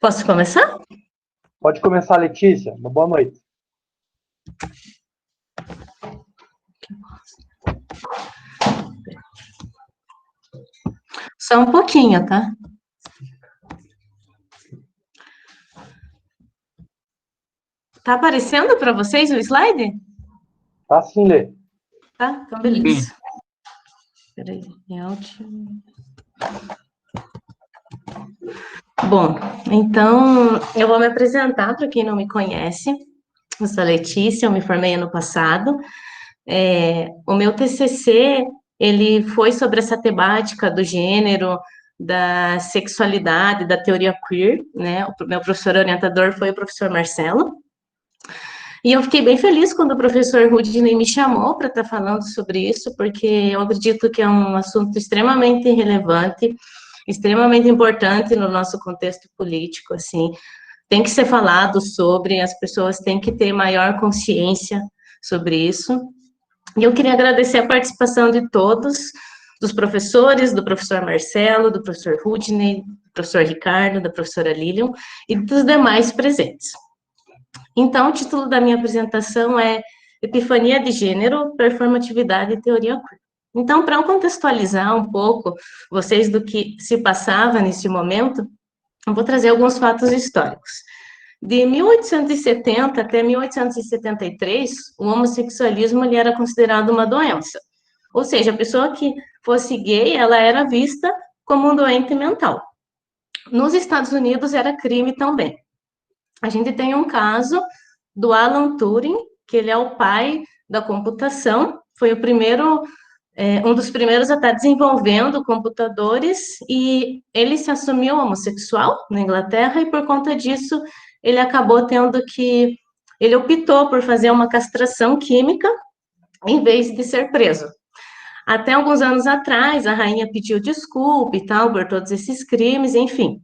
Posso começar? Pode começar, Letícia. Uma boa noite. Só um pouquinho, tá? Tá aparecendo para vocês o slide? Tá sim, Lê. Tá? Então, beleza. Peraí, é ótimo. Bom, então eu vou me apresentar para quem não me conhece. Eu sou a Letícia, eu me formei ano passado. O meu TCC, ele foi sobre essa temática do gênero, da sexualidade, da teoria queer, né? O meu professor orientador foi o professor Marcelo. E eu fiquei bem feliz quando o professor Rudney me chamou para estar falando sobre isso, porque eu acredito que é um assunto extremamente relevante, extremamente importante no nosso contexto político, assim, tem que ser falado sobre, as pessoas têm que ter maior consciência sobre isso. E eu queria agradecer a participação de todos, dos professores, do professor Marcelo, do professor Rudney, do professor Ricardo, da professora Lilian e dos demais presentes. Então, o título da minha apresentação é Epifania de Gênero, Performatividade e Teoria Queer. Então, para eu contextualizar um pouco vocês do que se passava nesse momento, eu vou trazer alguns fatos históricos. De 1870 até 1873, o homossexualismo ele era considerado uma doença. Ou seja, a pessoa que fosse gay, ela era vista como um doente mental. Nos Estados Unidos era crime também. A gente tem um caso do Alan Turing, que ele é o pai da computação, foi o primeiro, um dos primeiros a estar desenvolvendo computadores, e ele se assumiu homossexual na Inglaterra, e por conta disso, ele acabou tendo que, ele optou por fazer uma castração química, em vez de ser preso. Até alguns anos atrás, a rainha pediu desculpa e tal, por todos esses crimes, enfim.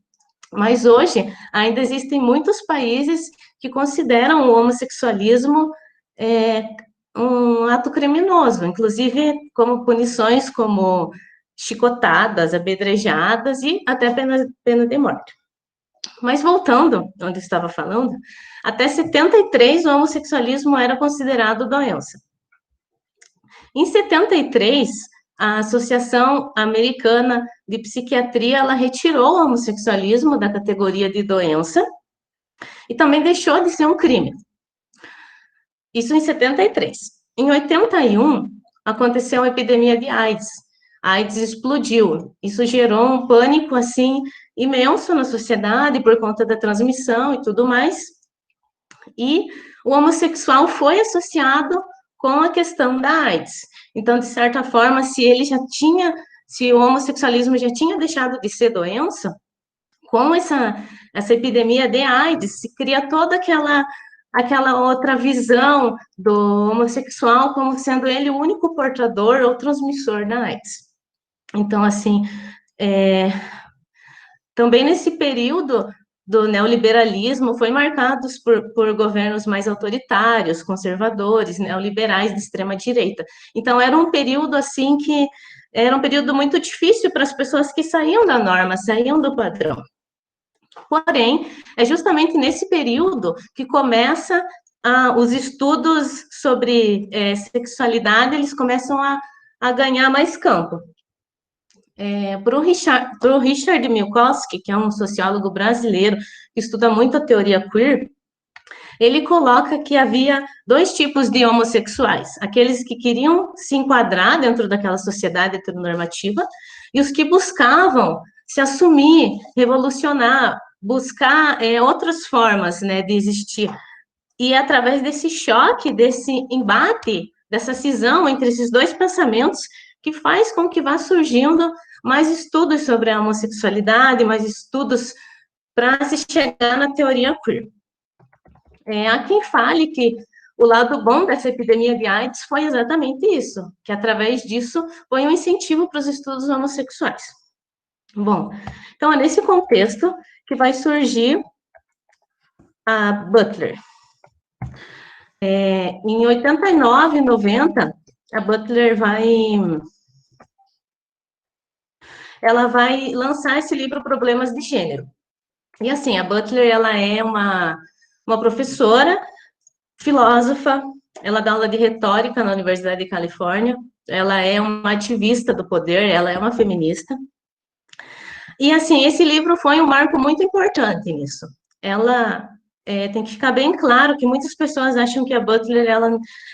Mas hoje, ainda existem muitos países que consideram o homossexualismo um ato criminoso, inclusive como punições como chicotadas, apedrejadas e até pena de morte. Mas voltando onde eu estava falando, até 73 o homossexualismo era considerado doença. Em 73, a Associação Americana de Psiquiatria, ela retirou o homossexualismo da categoria de doença e também deixou de ser um crime. Isso em 73. Em 81, aconteceu a epidemia de AIDS. A AIDS explodiu. Isso gerou um pânico, assim, imenso na sociedade por conta da transmissão e tudo mais. E o homossexual foi associado com a questão da AIDS. Então, de certa forma, se o homossexualismo já tinha deixado de ser doença, com essa epidemia de AIDS, se cria toda aquela outra visão do homossexual como sendo ele o único portador ou transmissor da AIDS. Então, assim, também nesse período do neoliberalismo foi marcados por governos mais autoritários, conservadores, neoliberais de extrema direita. Então era um período assim que era um período muito difícil para as pessoas que saíam da norma, saíam do padrão. Porém, é justamente nesse período que começa os estudos sobre sexualidade, eles começam a ganhar mais campo. Para o Richard Milkowski, que é um sociólogo brasileiro que estuda muito a teoria queer, ele coloca que havia dois tipos de homossexuais: aqueles que queriam se enquadrar dentro daquela sociedade heteronormativa e os que buscavam se assumir, revolucionar, buscar outras formas, né, de existir. E é através desse choque, desse embate, dessa cisão entre esses dois pensamentos, que faz com que vá surgindo mais estudos sobre a homossexualidade, mais estudos para se chegar na teoria queer. Há quem fale que o lado bom dessa epidemia de AIDS foi exatamente isso, que através disso foi um incentivo para os estudos homossexuais. Bom, então é nesse contexto que vai surgir a Butler. Em 89, 90, a Butler ela vai lançar esse livro Problemas de Gênero. E assim, a Butler, ela é uma professora, filósofa, ela dá aula de retórica na Universidade de Califórnia, ela é uma ativista do poder, ela é uma feminista. E assim, esse livro foi um marco muito importante nisso. Ela tem que ficar bem claro que muitas pessoas acham que a Butler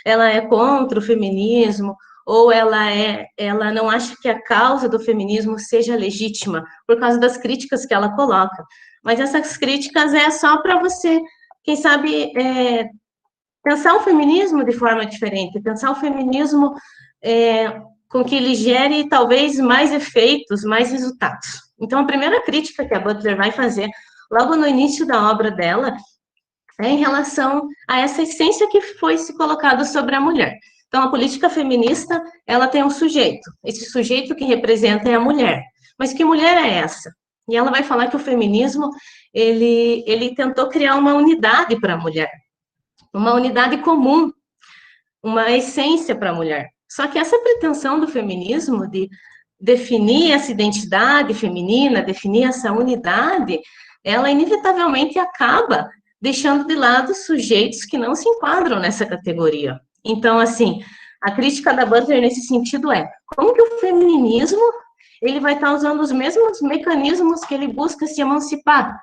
ela é contra o feminismo, ou ela não acha que a causa do feminismo seja legítima por causa das críticas que ela coloca. Mas essas críticas é só para você, quem sabe, pensar o feminismo de forma diferente, pensar o feminismo com que ele gere talvez mais efeitos, mais resultados. Então, a primeira crítica que a Butler vai fazer logo no início da obra dela é em relação a essa essência que foi se colocada sobre a mulher. Então, a política feminista, ela tem um sujeito. Esse sujeito que representa é a mulher. Mas que mulher é essa? E ela vai falar que o feminismo, ele tentou criar uma unidade para a mulher, uma unidade comum, uma essência para a mulher. Só que essa pretensão do feminismo de definir essa identidade feminina, definir essa unidade, ela inevitavelmente acaba deixando de lado sujeitos que não se enquadram nessa categoria. Então, assim, a crítica da Butler nesse sentido é como que o feminismo ele vai estar usando os mesmos mecanismos que ele busca se emancipar,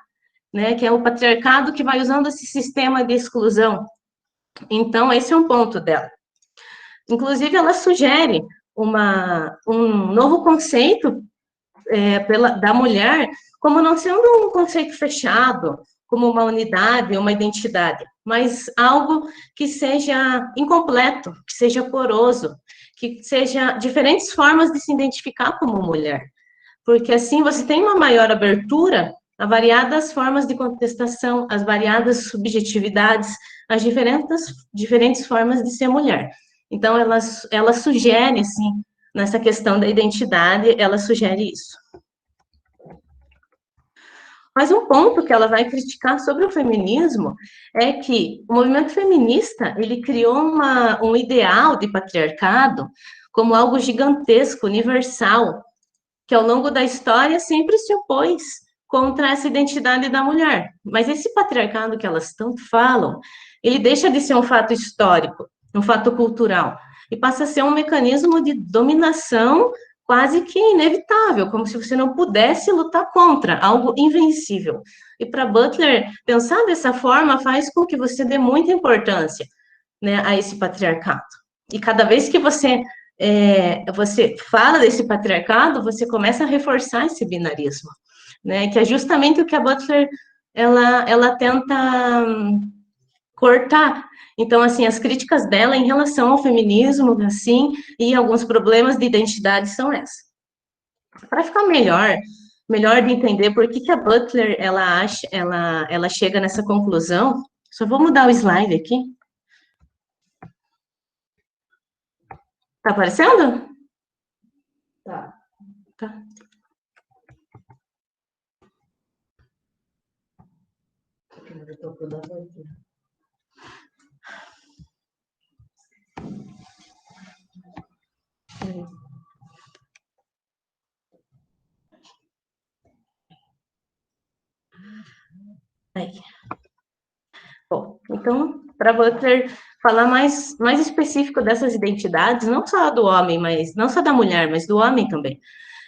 né, que é o patriarcado que vai usando esse sistema de exclusão. Então, esse é um ponto dela. Inclusive, ela sugere um novo conceito da mulher como não sendo um conceito fechado, como uma unidade, uma identidade, mas algo que seja incompleto, que seja poroso, que seja diferentes formas de se identificar como mulher. Porque assim você tem uma maior abertura a variadas formas de contestação, as variadas subjetividades, as diferentes formas de ser mulher. Então, ela sugere, assim, nessa questão da identidade, ela sugere isso. Mas um ponto que ela vai criticar sobre o feminismo é que o movimento feminista, ele criou um ideal de patriarcado como algo gigantesco, universal, que ao longo da história sempre se opôs contra essa identidade da mulher. Mas esse patriarcado que elas tanto falam, ele deixa de ser um fato histórico, um fato cultural, e passa a ser um mecanismo de dominação quase que inevitável, como se você não pudesse lutar contra, algo invencível. E para Butler, pensar dessa forma faz com que você dê muita importância, né, a esse patriarcado. E cada vez que você fala desse patriarcado, você começa a reforçar esse binarismo, né? Que é justamente o que a Butler ela tenta cortar. Então, assim, as críticas dela em relação ao feminismo, assim, e alguns problemas de identidade são essas. Para ficar melhor de entender por que a Butler ela chega nessa conclusão, só vou mudar o slide aqui. Tá aparecendo? Tá. Tá. Aí. Bom, então, para Butler falar mais específico dessas identidades, não só do homem, mas não só da mulher, mas do homem também.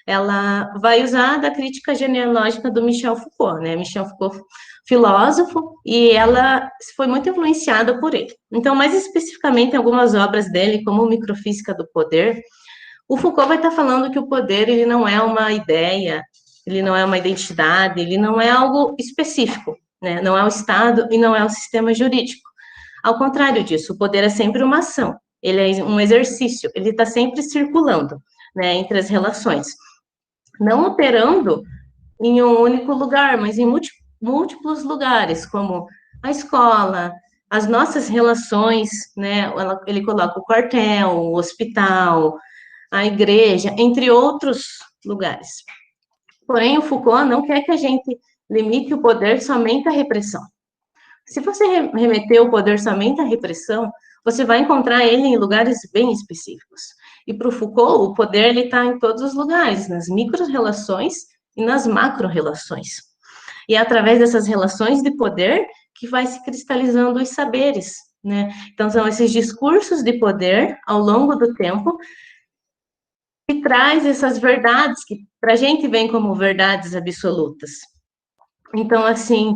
Ela vai usar da crítica genealógica do Michel Foucault, né? Michel Foucault, filósofo, e ela foi muito influenciada por ele. Então, mais especificamente, algumas obras dele, como Microfísica do Poder, o Foucault vai estar falando que o poder ele não é uma ideia, ele não é uma identidade, ele não é algo específico, né? Não é o Estado e não é o sistema jurídico. Ao contrário disso, o poder é sempre uma ação, ele é um exercício, ele está sempre circulando, né, entre as relações, não operando em um único lugar, mas em múltiplos lugares, como a escola, as nossas relações, né? Ele coloca o quartel, o hospital, a igreja, entre outros lugares. Porém, o Foucault não quer que a gente limite o poder somente à repressão. Se você remeter o poder somente à repressão, você vai encontrar ele em lugares bem específicos. E para o Foucault, o poder está em todos os lugares, nas micro-relações e nas macro-relações. E é através dessas relações de poder que vai se cristalizando os saberes, né? Então, são esses discursos de poder ao longo do tempo que traz essas verdades que para a gente vem como verdades absolutas. Então, assim,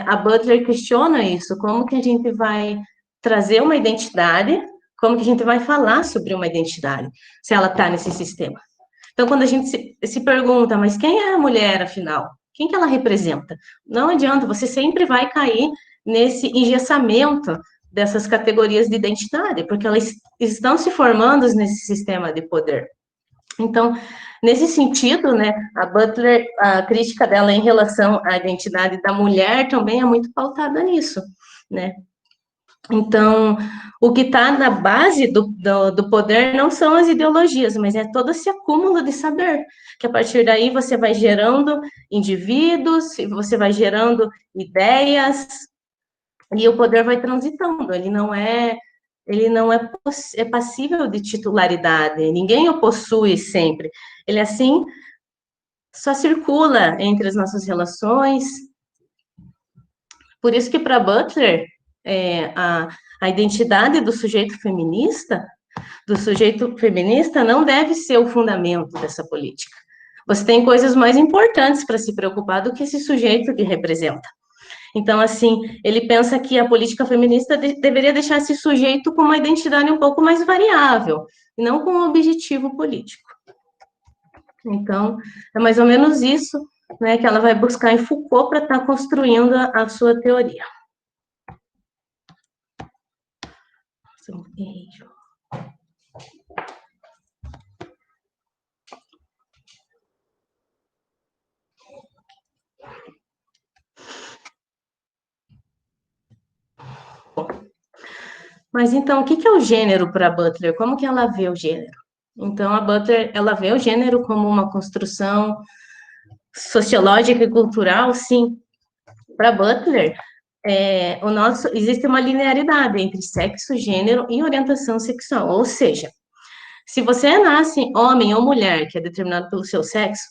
a Butler questiona isso, como que a gente vai trazer uma identidade, como que a gente vai falar sobre uma identidade, se ela está nesse sistema. Então, quando a gente se pergunta, mas quem é a mulher, afinal? Quem que ela representa? Não adianta, você sempre vai cair nesse engessamento dessas categorias de identidade, porque elas estão se formando nesse sistema de poder. Então, nesse sentido, né, a Butler, a crítica dela em relação à identidade da mulher também é muito pautada nisso, né? Então, o que está na base do poder não são as ideologias, mas é todo esse acúmulo de saber, que a partir daí você vai gerando indivíduos, você vai gerando ideias, e o poder vai transitando, ele não é passível de titularidade, ninguém o possui sempre. Ele, assim, só circula entre as nossas relações. Por isso que, para Butler, a identidade do sujeito feminista, não deve ser o fundamento dessa política. Você tem coisas mais importantes para se preocupar do que esse sujeito que representa. Então, assim, ele pensa que a política feminista deveria deixar esse sujeito com uma identidade um pouco mais variável, e não com um objetivo político. Então, é mais ou menos isso, né, que ela vai buscar em Foucault para estar construindo a sua teoria. Mas então, o que é o gênero para Butler? Como que ela vê o gênero? Então, a Butler, ela vê o gênero como uma construção sociológica e cultural, sim. Para Butler, existe uma linearidade entre sexo, gênero e orientação sexual. Ou seja, se você nasce homem ou mulher, que é determinado pelo seu sexo,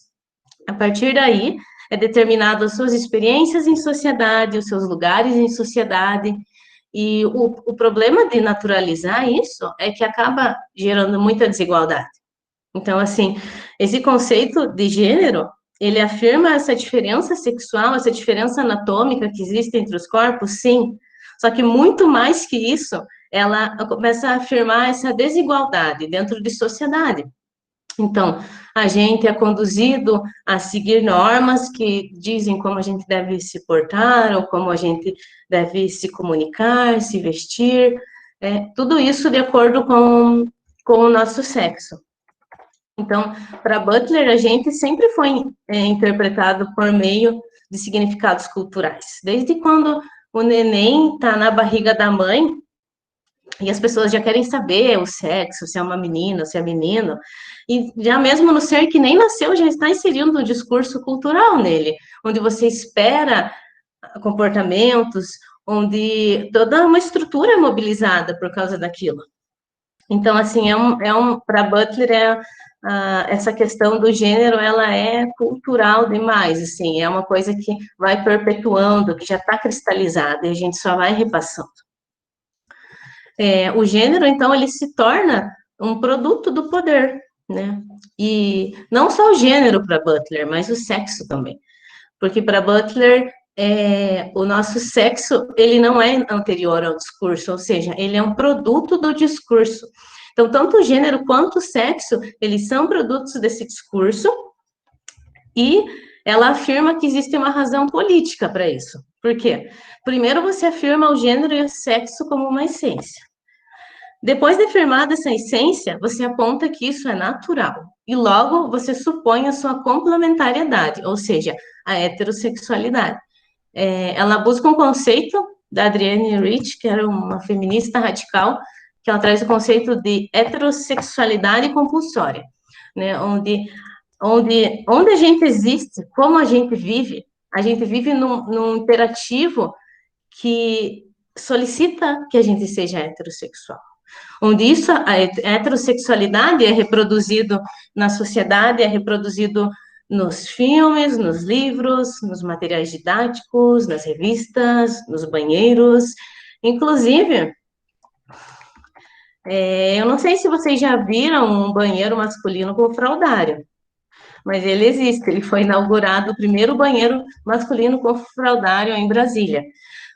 a partir daí é determinado as suas experiências em sociedade, os seus lugares em sociedade. E o problema de naturalizar isso é que acaba gerando muita desigualdade. Então, assim, esse conceito de gênero, ele afirma essa diferença sexual, essa diferença anatômica que existe entre os corpos, sim. Só que muito mais que isso, ela começa a afirmar essa desigualdade dentro de sociedade. Então, a gente é conduzido a seguir normas que dizem como a gente deve se portar, ou como a gente deve se comunicar, se vestir, tudo isso de acordo com o nosso sexo. Então, para Butler, a gente sempre foi interpretado por meio de significados culturais. Desde quando o neném está na barriga da mãe, e as pessoas já querem saber o sexo, se é uma menina, se é menino, e já mesmo no ser que nem nasceu, já está inserindo um discurso cultural nele, onde você espera comportamentos, onde toda uma estrutura é mobilizada por causa daquilo. Então, assim, para Butler, essa questão do gênero, ela é cultural demais, assim, é uma coisa que vai perpetuando, que já está cristalizada, e a gente só vai repassando. O gênero, então, ele se torna um produto do poder, né? E não só o gênero para Butler, mas o sexo também. Porque para Butler, o nosso sexo, ele não é anterior ao discurso, ou seja, ele é um produto do discurso. Então, tanto o gênero quanto o sexo, eles são produtos desse discurso, e ela afirma que existe uma razão política para isso. Por quê? Primeiro, você afirma o gênero e o sexo como uma essência. Depois de afirmada essa essência, você aponta que isso é natural, e logo você supõe a sua complementariedade, ou seja, a heterossexualidade. Ela busca um conceito da Adrienne Rich, que era uma feminista radical, que ela traz o conceito de heterossexualidade compulsória, né, onde a gente existe, como a gente vive num imperativo que solicita que a gente seja heterossexual. Onde a heterossexualidade é reproduzido na sociedade, é reproduzido nos filmes, nos livros, nos materiais didáticos, nas revistas, nos banheiros. Inclusive, eu não sei se vocês já viram um banheiro masculino com fraldário, mas ele existe. Ele foi inaugurado o primeiro banheiro masculino com fraldário em Brasília.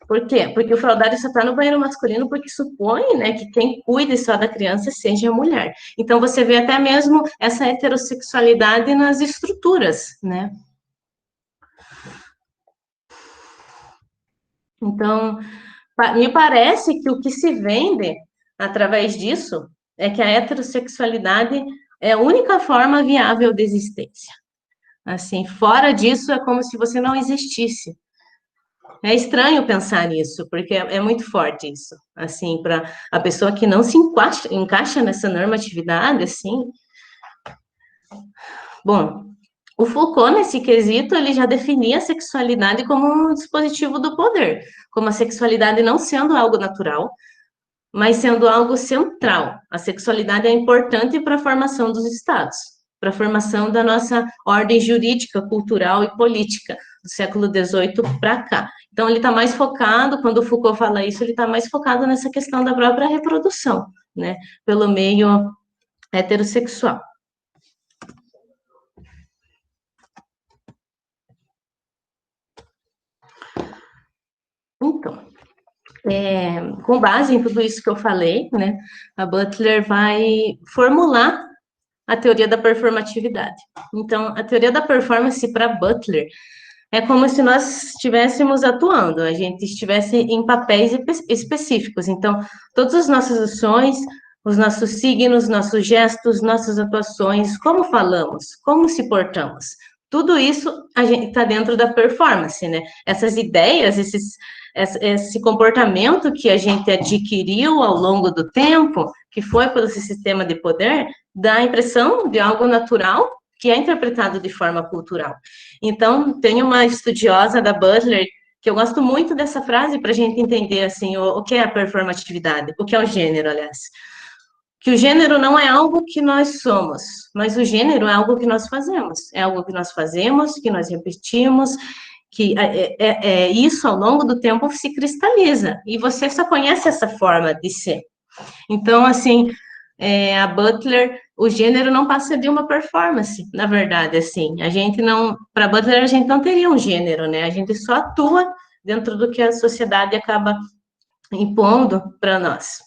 Por quê? Porque o fraldário só está no banheiro masculino porque supõe, né, que quem cuide só da criança seja a mulher. Então, você vê até mesmo essa heterossexualidade nas estruturas, né? Então, me parece que o que se vende através disso é que a heterossexualidade é a única forma viável de existência. Assim, fora disso, é como se você não existisse. É estranho pensar nisso, porque é muito forte isso. Assim, para a pessoa que não se encaixa nessa normatividade, assim. Bom, o Foucault, nesse quesito, ele já definia a sexualidade como um dispositivo do poder, como a sexualidade não sendo algo natural, mas sendo algo central. A sexualidade é importante para a formação dos estados, para a formação da nossa ordem jurídica, cultural e política, do século XVIII para cá. Então, ele está mais focado, quando o Foucault fala isso, ele está mais focado nessa questão da própria reprodução, né, pelo meio heterossexual. Então, com base em tudo isso que eu falei, né, a Butler vai formular a teoria da performatividade. Então, a teoria da performance para Butler é como se nós estivéssemos atuando, a gente estivesse em papéis específicos. Então, todas as nossas ações, os nossos signos, nossos gestos, nossas atuações, como falamos, como se portamos, tudo isso a gente está dentro da performance, né? Essas ideias, esse comportamento que a gente adquiriu ao longo do tempo, que foi pelo sistema de poder, dá a impressão de algo natural que é interpretado de forma cultural. Então, tem uma estudiosa da Butler que eu gosto muito dessa frase para a gente entender assim o que é a performatividade, o que é o gênero, aliás. Que o gênero não é algo que nós somos, mas o gênero é algo que nós fazemos. É algo que nós fazemos, que nós repetimos, que isso ao longo do tempo se cristaliza. E você só conhece essa forma de ser. Então, assim, a Butler, o gênero não passa de uma performance, na verdade, assim. A gente não, para Butler, a gente não teria um gênero, né? A gente só atua dentro do que a sociedade acaba impondo para nós.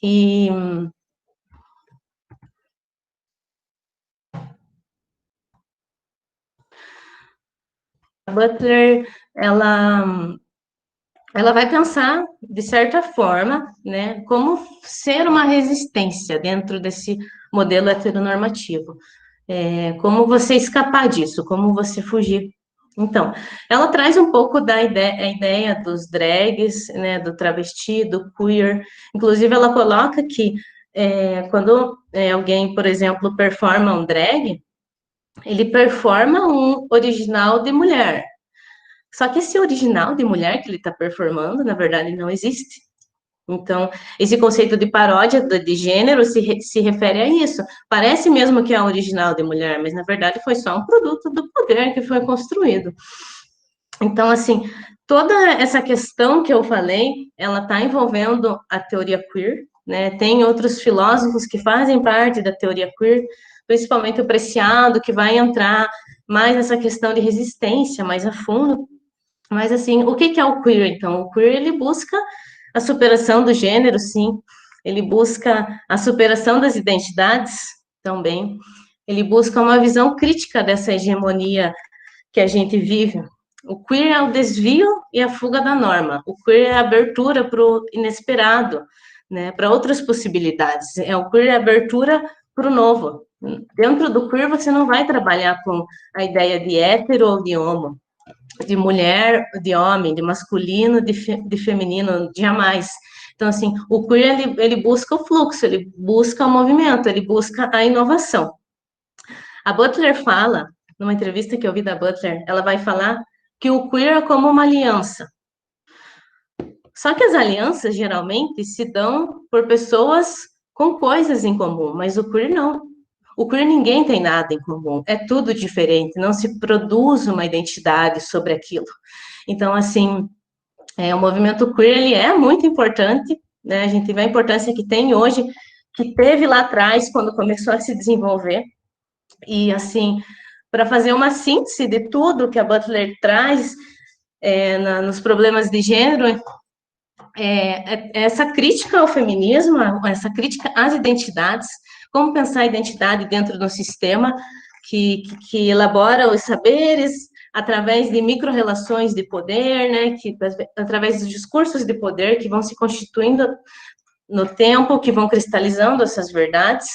E a Butler, ela vai pensar, de certa forma, né, como ser uma resistência dentro desse modelo heteronormativo. Como você escapar disso, como você fugir. Então, ela traz um pouco da ideia dos drags, né, do travesti, do queer. Inclusive, ela coloca que quando alguém, por exemplo, performa um drag, ele performa um original de mulher. Só que esse original de mulher que ele está performando, na verdade, não existe. Então, esse conceito de paródia de gênero se refere a isso. Parece mesmo que é original de mulher, mas na verdade foi só um produto do poder que foi construído. Então, assim, toda essa questão que eu falei, ela está envolvendo a teoria queer, né? Tem outros filósofos que fazem parte da teoria queer, principalmente o Preciado, que vai entrar mais nessa questão de resistência, mais a fundo. Mas, assim, o que é o queer, então? O queer, ele busca a superação do gênero, sim. Ele busca a superação das identidades, também. Ele busca uma visão crítica dessa hegemonia que a gente vive. O queer é o desvio e a fuga da norma. O queer é a abertura para o inesperado, né? Para outras possibilidades. O queer é a abertura para o novo. Dentro do queer, você não vai trabalhar com a ideia de hétero ou de homo, de mulher, de homem, de masculino, de feminino, jamais. Então, assim, o queer, ele busca o fluxo, ele busca o movimento, ele busca a inovação. A Butler fala, numa entrevista que eu vi da Butler, ela vai falar que o queer é como uma aliança. Só que as alianças, geralmente, se dão por pessoas com coisas em comum, mas o queer não. o queer ninguém tem nada em comum, é tudo diferente, não se produz uma identidade sobre aquilo. Então, assim, o movimento queer, ele é muito importante, né? A gente vê a importância que tem hoje, que teve lá atrás, quando começou a se desenvolver. E, assim, para fazer uma síntese de tudo que a Butler traz nos problemas de gênero, essa crítica ao feminismo, essa crítica às identidades, como pensar a identidade dentro de um sistema que elabora os saberes através de micro-relações de poder, né, através dos discursos de poder que vão se constituindo no tempo, que vão cristalizando essas verdades,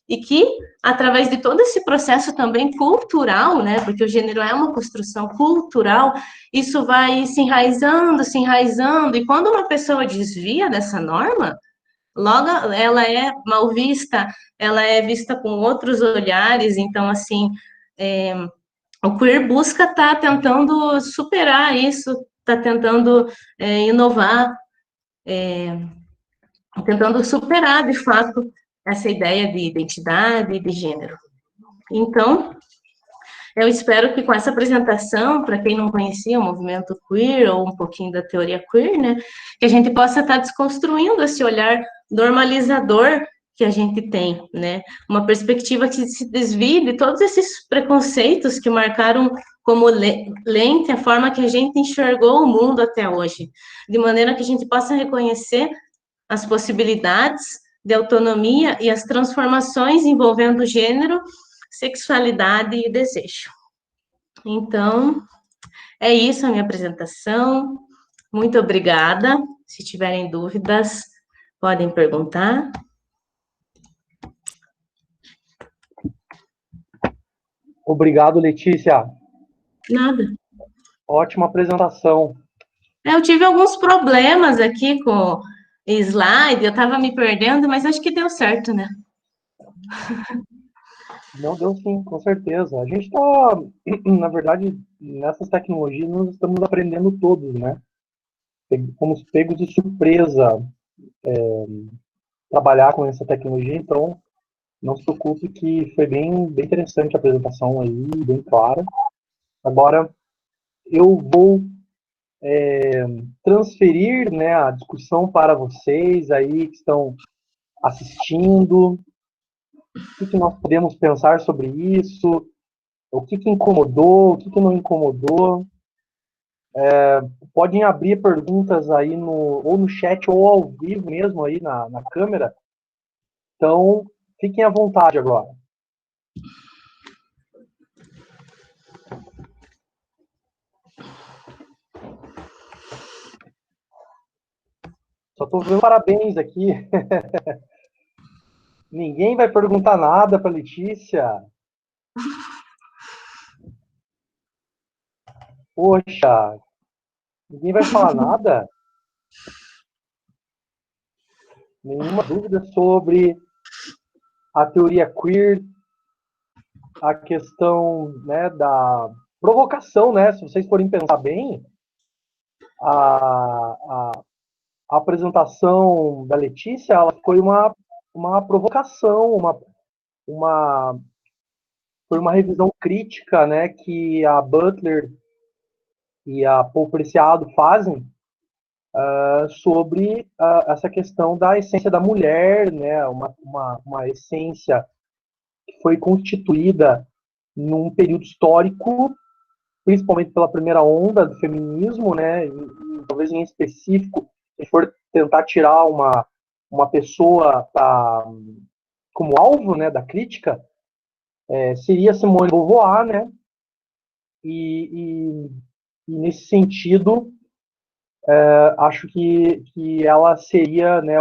e que, através de todo esse processo também cultural, né, porque o gênero é uma construção cultural, isso vai se enraizando, e quando uma pessoa desvia dessa norma, logo ela é mal vista, ela é vista com outros olhares, então, assim, o queer busca estar tentando superar isso, está tentando inovar, tentando superar, de fato, essa ideia de identidade e de gênero. Então, eu espero que com essa apresentação, para quem não conhecia o movimento queer ou um pouquinho da teoria queer, né, que a gente possa estar desconstruindo esse olhar normalizador que a gente tem, né, uma perspectiva que se desvie de todos esses preconceitos que marcaram como lente a forma que a gente enxergou o mundo até hoje, de maneira que a gente possa reconhecer as possibilidades de autonomia e as transformações envolvendo gênero, sexualidade e desejo. Então, é isso a minha apresentação. Muito obrigada. Se tiverem dúvidas, podem perguntar. Obrigado, Letícia. Nada. Ótima apresentação. Eu tive alguns problemas aqui com slide, eu estava me perdendo, mas acho que deu certo, né? Não deu sim, com certeza. A gente está, na verdade, nessas tecnologias nós estamos aprendendo todos, né? Fomos pegos de surpresa trabalhar com essa tecnologia, então não se preocupe que foi bem interessante a apresentação aí, bem clara. Agora eu vou transferir, né, a discussão para vocês aí que estão assistindo. O que nós podemos pensar sobre isso? O que incomodou? O que não incomodou? Podem abrir perguntas aí ou no chat ou ao vivo mesmo aí na câmera. Então, fiquem à vontade agora. Só estou vendo parabéns aqui. Ninguém vai perguntar nada para Letícia. Poxa, ninguém vai falar nada? Nenhuma dúvida sobre a teoria queer, a questão, né, da provocação, né? Se vocês forem pensar bem, a apresentação da Letícia, ela foi uma provocação, foi uma revisão crítica, né, que a Butler e a Paul Preciado fazem sobre essa questão da essência da mulher, né, uma essência que foi constituída num período histórico, principalmente pela primeira onda do feminismo, né, talvez em específico, se for tentar tirar uma pessoa como alvo, né, da crítica, seria Simone de Beauvoir, né, e nesse sentido, acho que ela seria, né,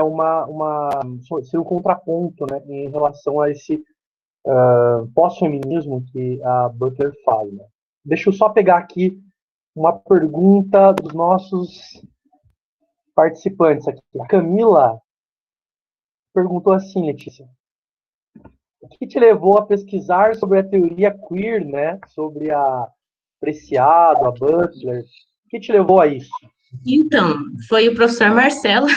seria um contraponto, né, em relação a esse pós-feminismo que a Butler fala. Né. Deixa eu só pegar aqui uma pergunta dos nossos participantes aqui. A Camila perguntou assim, Letícia: o que te levou a pesquisar sobre a teoria queer, né? Sobre a Preciado, a Butler? O que te levou a isso? Então, foi o professor Marcelo.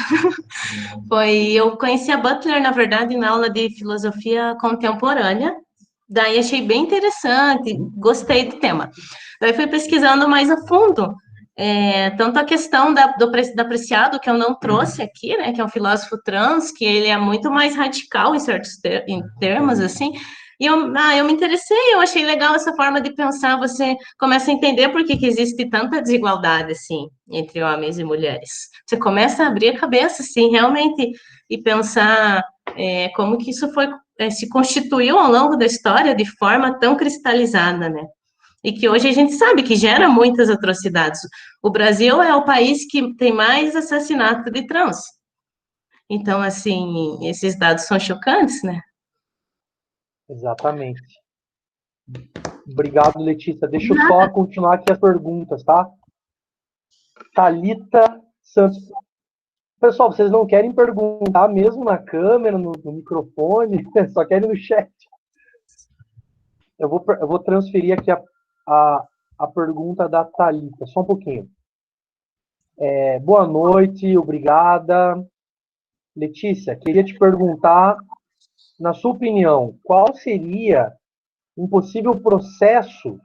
Eu conheci a Butler, na verdade, na aula de filosofia contemporânea. Daí achei bem interessante, gostei do tema. Daí fui pesquisando mais a fundo, tanto a questão do apreciado, que eu não trouxe aqui, né, que é um filósofo trans, que ele é muito mais radical em certos em termos, assim, e eu me interessei, eu achei legal essa forma de pensar, você começa a entender por que existe tanta desigualdade, assim, entre homens e mulheres. Você começa a abrir a cabeça, assim, realmente, e pensar como que isso foi se constituiu ao longo da história de forma tão cristalizada, né? E que hoje a gente sabe que gera muitas atrocidades. O Brasil é o país que tem mais assassinato de trans. Então, assim, esses dados são chocantes, né? Exatamente. Obrigado, Letícia. Deixa eu só continuar aqui as perguntas, tá? Thalita Santos. Pessoal, vocês não querem perguntar mesmo na câmera, no microfone, só querem no chat. Eu vou transferir aqui a pergunta da Thalita, só um pouquinho. Boa noite, obrigada. Letícia, queria te perguntar, na sua opinião, qual seria um possível processo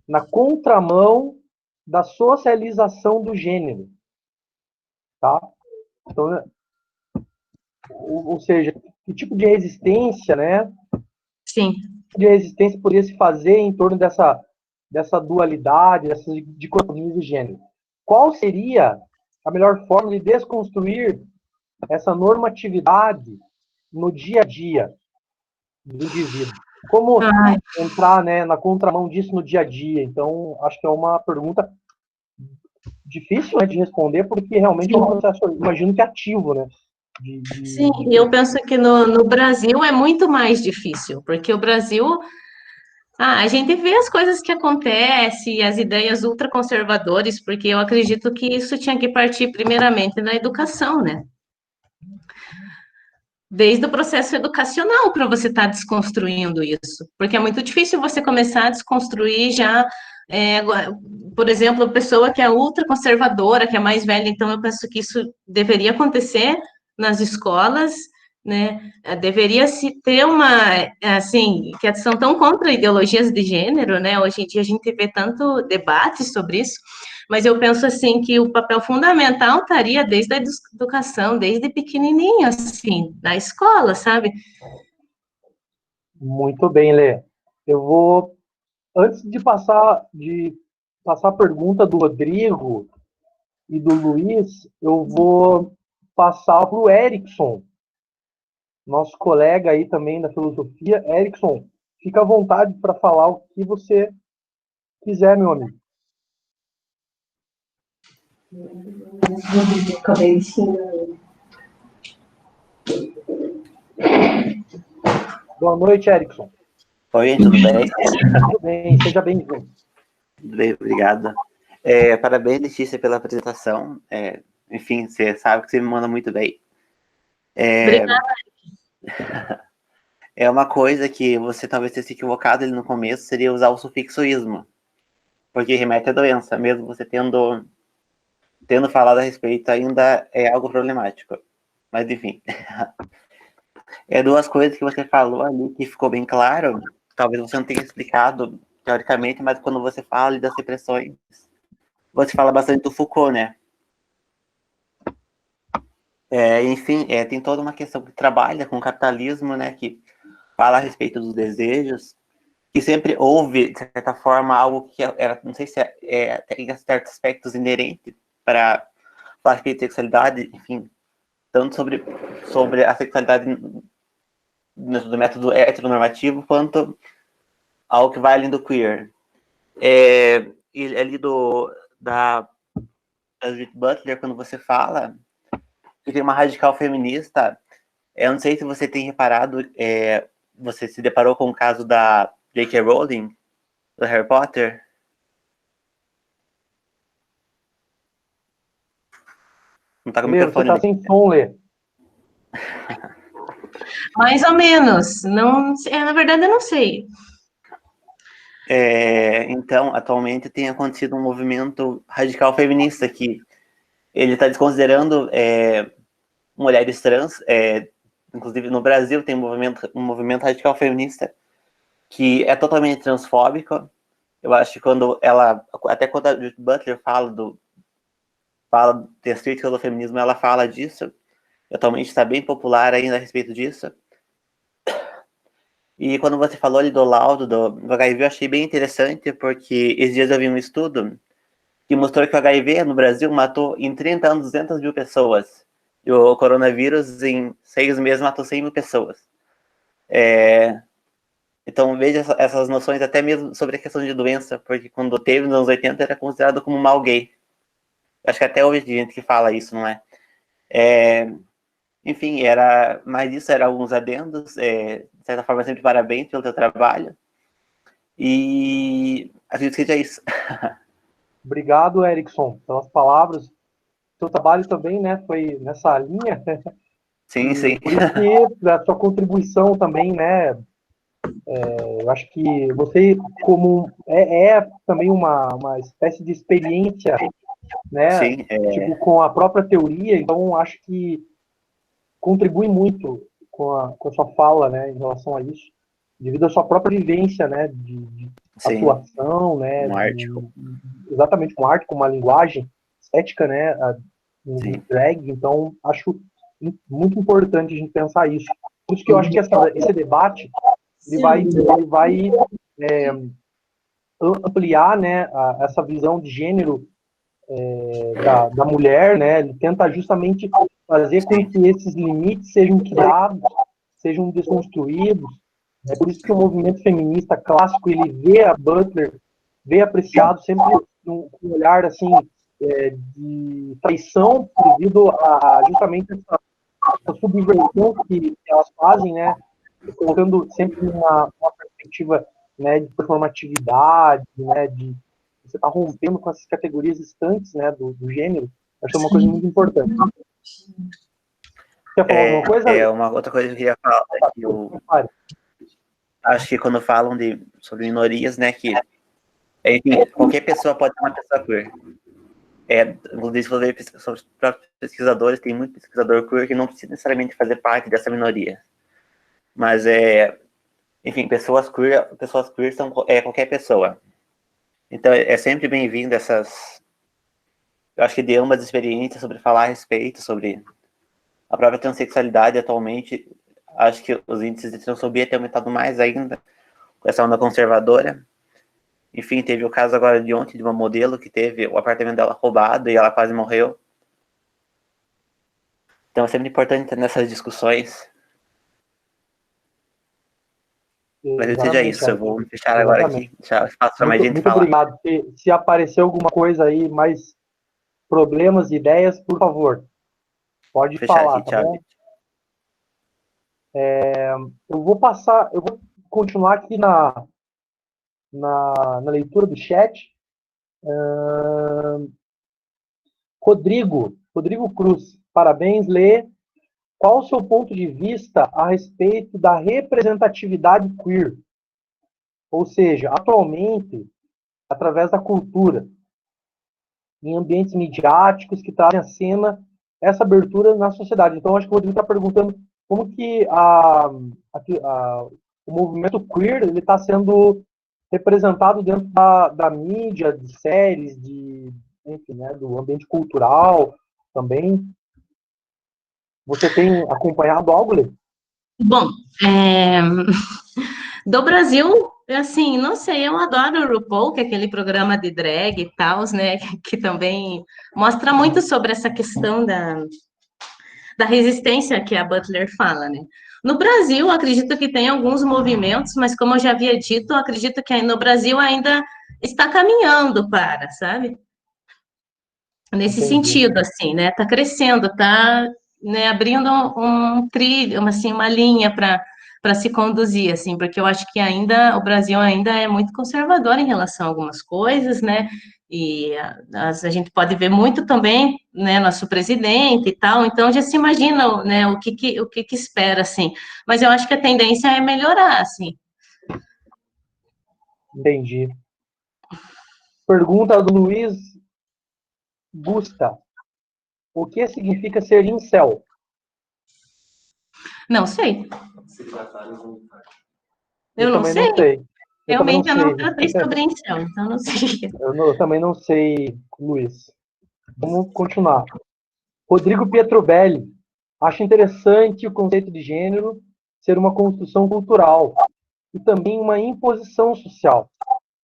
na contramão da socialização do gênero, tá? Então, ou seja, que tipo de resistência, né? Sim. De resistência poderia se fazer em torno dessa dualidade, dessas dicotomias de gênero? Qual seria a melhor forma de desconstruir essa normatividade no dia a dia do indivíduo? Como entrar, né, na contramão disso no dia a dia? Então, acho que é uma pergunta difícil, né, de responder, porque realmente é um processo, imagino que ativo, né? Sim, e eu penso que no Brasil é muito mais difícil, porque o Brasil, a gente vê as coisas que acontecem, as ideias ultraconservadoras, porque eu acredito que isso tinha que partir primeiramente da educação, né? Desde o processo educacional para você estar desconstruindo isso, porque é muito difícil você começar a desconstruir já, por exemplo, a pessoa que é ultraconservadora, que é mais velha, então eu penso que isso deveria acontecer nas escolas, né? Deveria se ter assim, que são tão contra ideologias de gênero, né? Hoje em dia a gente vê tanto debate sobre isso, mas eu penso assim que o papel fundamental estaria desde a educação, desde pequenininho, assim, na escola, sabe? Muito bem, Lê. Eu vou, antes de passar a pergunta do Rodrigo e do Luiz, eu vou passar para o Erickson, nosso colega aí também da filosofia. Erickson, fica à vontade para falar o que você quiser, meu amigo. Boa noite, Erickson. Oi, tudo bem? Tudo bem, seja bem-vindo. Tudo bem, obrigado. Parabéns, Letícia, pela apresentação. Enfim, você sabe que você me manda muito bem. Obrigada. É uma coisa que você talvez tenha se equivocado ali no começo, seria usar o sufixo ismo, porque remete à doença, mesmo você tendo falado a respeito, ainda é algo problemático. Mas, enfim. Duas coisas que você falou ali que ficou bem claro, talvez você não tenha explicado teoricamente, mas quando você fala ali das repressões, você fala bastante do Foucault, né? Enfim, tem toda uma questão que trabalha com o capitalismo, né? Que fala a respeito dos desejos, que sempre houve, de certa forma, algo que era, não sei se tem certos aspectos inerentes para falar a respeito de sexualidade, enfim, tanto sobre a sexualidade do método heteronormativo, quanto ao que vai além do queer. E ali da Judith Butler, quando você fala que tem uma radical feminista, eu não sei se você tem reparado, você se deparou com o caso da J.K. Rowling, do Harry Potter? Não tá com o Lê, você microfone. está sem som, Lê. Mais ou menos. Não, na verdade, eu não sei. Então, atualmente tem acontecido um movimento radical feminista que ele está desconsiderando mulheres trans. Inclusive, no Brasil tem um movimento radical feminista que é totalmente transfóbica. Eu acho que até quando a Judith Butler fala das críticas do feminismo, ela fala disso. Atualmente está bem popular ainda a respeito disso. E quando você falou ali do laudo do HIV, eu achei bem interessante, porque esses dias eu vi um estudo que mostrou que o HIV no Brasil matou em 30 anos 200 mil pessoas. E o coronavírus, em 6 meses, matou 100 mil pessoas. Então, veja essas noções até mesmo sobre a questão de doença, porque quando teve nos anos 80 era considerado como mal gay. Acho que até hoje tem gente que fala isso, não é? Enfim, mas isso era alguns adendos. De certa forma, sempre parabéns pelo teu trabalho. E acredito que seja isso. Obrigado, Erickson, pelas palavras. Seu trabalho também, né, foi nessa linha. Sim, sim. Por isso que a sua contribuição também, né, eu acho que você como também uma espécie de experiência, né, Sim, tipo, com a própria teoria, então acho que contribui muito com a sua fala, né, em relação a isso, devido à sua própria vivência, né, de sim, atuação, né, um artigo. exatamente com arte, com uma linguagem estética, né, Sim. drag, então acho muito importante a gente pensar isso. Por isso que eu acho que esse debate ele vai ampliar, né, essa visão de gênero da mulher, né, ele tenta justamente fazer com que esses limites sejam criados, sejam desconstruídos. É por isso que o movimento feminista clássico, ele vê a Butler, vê apreciado sempre com um olhar, assim, de traição devido a justamente essa subversão que elas fazem, né, colocando sempre uma perspectiva, né, de performatividade, né, de você está rompendo com essas categorias estantes, né, do gênero. Acho que é uma coisa muito importante. Quer falar alguma coisa? Uma outra coisa que eu queria falar é que acho que quando falam sobre minorias, né, que enfim, qualquer pessoa pode ser uma pessoa queer. Inclusive, sobre os próprios pesquisadores, tem muito pesquisador queer que não precisa necessariamente fazer parte dessa minoria. Mas, enfim, pessoas queer são qualquer pessoa. Então, é sempre bem-vindo eu acho que de ambas experiências sobre falar a respeito, sobre a própria transexualidade atualmente. Acho que os índices de transfobia têm aumentado mais ainda com essa onda conservadora. Enfim, teve o caso agora de ontem de uma modelo que teve o apartamento dela roubado e ela quase morreu. Então é sempre importante nessas discussões. Mas seja isso, eu vou fechar agora aqui, deixar espaço para mais gente muito falar. obrigado. Se aparecer alguma coisa aí, mais problemas, ideias, por favor, pode Vou fechar falar, aqui, tá tchau. bom? Eu vou continuar aqui na leitura do chat. Rodrigo Cruz, parabéns, Lê. Qual o seu ponto de vista a respeito da representatividade queer? Ou seja, atualmente, através da cultura, em ambientes midiáticos que trazem à cena essa abertura na sociedade. Então, acho que o Rodrigo está perguntando como que o movimento queer está sendo representado dentro da mídia, de séries, enfim, né, do ambiente cultural também. Você tem acompanhado algo, Lê? Bom, do Brasil, assim, não sei, eu adoro o RuPaul, que é aquele programa de drag e tal, né, que também mostra muito sobre essa questão da resistência que a Butler fala, né. No Brasil, acredito que tem alguns movimentos, mas como eu já havia dito, acredito que no Brasil ainda está caminhando para, sabe? Nesse Entendi. sentido, assim, né? Está crescendo, está, né, abrindo um trilho, assim, uma linha para se conduzir, assim, porque eu acho que ainda o Brasil ainda é muito conservador em relação a algumas coisas, né? E a gente pode ver muito também, né, nosso presidente e tal, então já se imagina, né, o que espera, assim. Mas eu acho que a tendência é melhorar, assim. Entendi. Pergunta do Luiz Busta. O que significa ser incel? Não sei. Eu não também sei. não sei. Eu também não Realmente eu não sei. tratei sobre isso, então não sei. Eu também não sei, Luiz. Vamos continuar. Rodrigo Pietrobelli. Acho interessante o conceito de gênero ser uma construção cultural e também uma imposição social.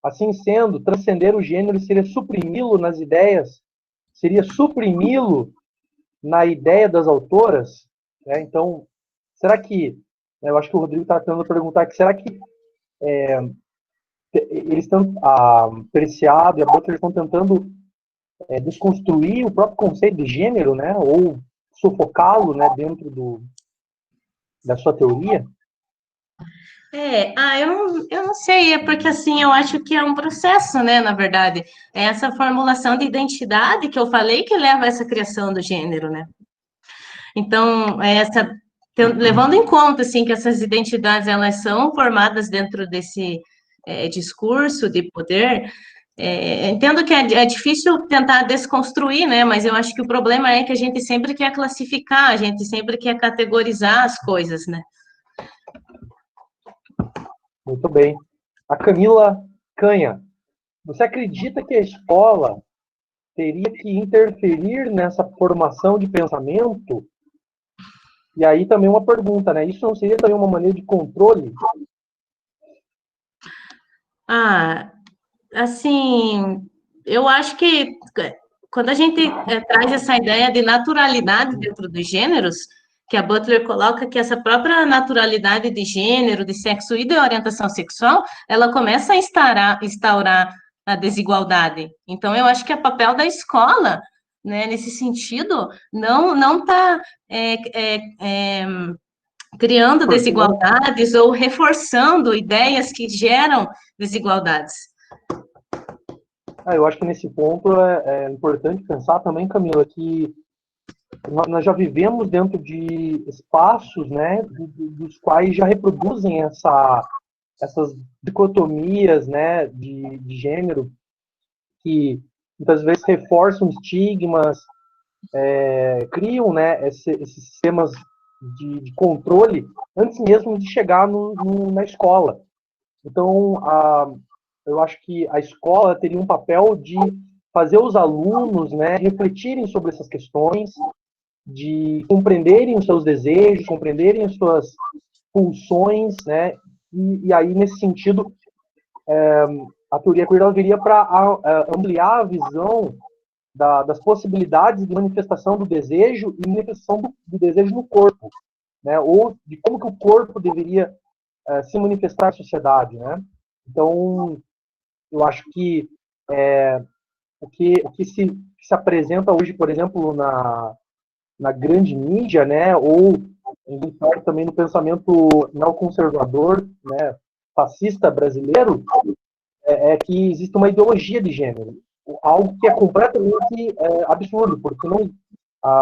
Assim sendo, transcender o gênero seria suprimi-lo nas ideias, seria suprimi-lo na ideia das autoras. Né? Então, será que, eu acho que o Rodrigo está tentando perguntar que será que eles estão, a Preciado e a Butler estão tentando desconstruir o próprio conceito de gênero, né? Ou sufocá-lo, né, dentro da sua teoria? Eu não sei, é porque assim, eu acho que é um processo, né, na verdade. É essa formulação de identidade que eu falei que leva a essa criação do gênero, né? Então, levando em conta, assim, que essas identidades, elas são formadas dentro desse discurso de poder, entendo que é difícil tentar desconstruir, né, mas eu acho que o problema é que a gente sempre quer classificar, a gente sempre quer categorizar as coisas, né? Muito bem. A Camila Canha. Você acredita que a escola teria que interferir nessa formação de pensamento? E aí também uma pergunta, né? Isso não seria também uma maneira de controle? Ah, assim, eu acho que quando a gente traz essa ideia de naturalidade dentro dos gêneros, que a Butler coloca que essa própria naturalidade de gênero, de sexo e de orientação sexual, ela começa a instaurar a desigualdade. Então, eu acho que é papel da escola, né, nesse sentido, não está criando Porque não, desigualdades ou reforçando ideias que geram desigualdades. eu acho que nesse ponto é importante pensar também, Camila, que nós já vivemos dentro de espaços, né, dos quais já reproduzem essas dicotomias, né, de gênero, que muitas vezes reforçam estigmas, criam, né, esses sistemas de controle antes mesmo de chegar na escola. Então, eu acho que a escola teria um papel de fazer os alunos, né, refletirem sobre essas questões, de compreenderem os seus desejos, compreenderem as suas pulsões, né, e aí, nesse sentido, a teoria queer viria para ampliar a visão das possibilidades de manifestação do desejo e manifestação do desejo no corpo, né? Ou de como que o corpo deveria se manifestar na sociedade, né? Então, eu acho que o que se apresenta hoje, por exemplo, na grande mídia, né? Ou também no pensamento neoconservador, né? Fascista brasileiro, é que existe uma ideologia de gênero, algo que é completamente absurdo, porque não,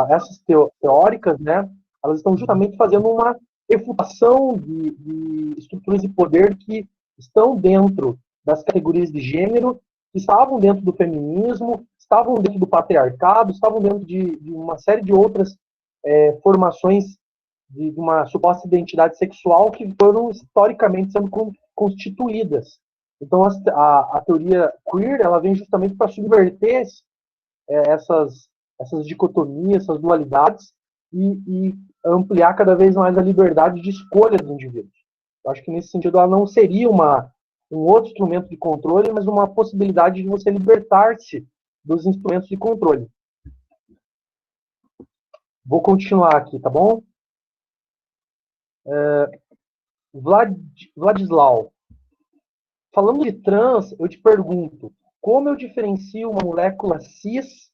essas teóricas, né, elas estão justamente fazendo uma refutação de estruturas de poder que estão dentro das categorias de gênero, que estavam dentro do feminismo, estavam dentro do patriarcado, estavam dentro de uma série de outras formações de uma suposta identidade sexual que foram historicamente sendo constituídas. Então, a teoria queer ela vem justamente para subverter essas dicotomias, essas dualidades e ampliar cada vez mais a liberdade de escolha dos indivíduos. Eu acho que, nesse sentido, ela não seria um outro instrumento de controle, mas uma possibilidade de você libertar-se dos instrumentos de controle. Vou continuar aqui, tá bom? Vladislau. Falando de trans, eu te pergunto, como eu diferencio uma molécula cis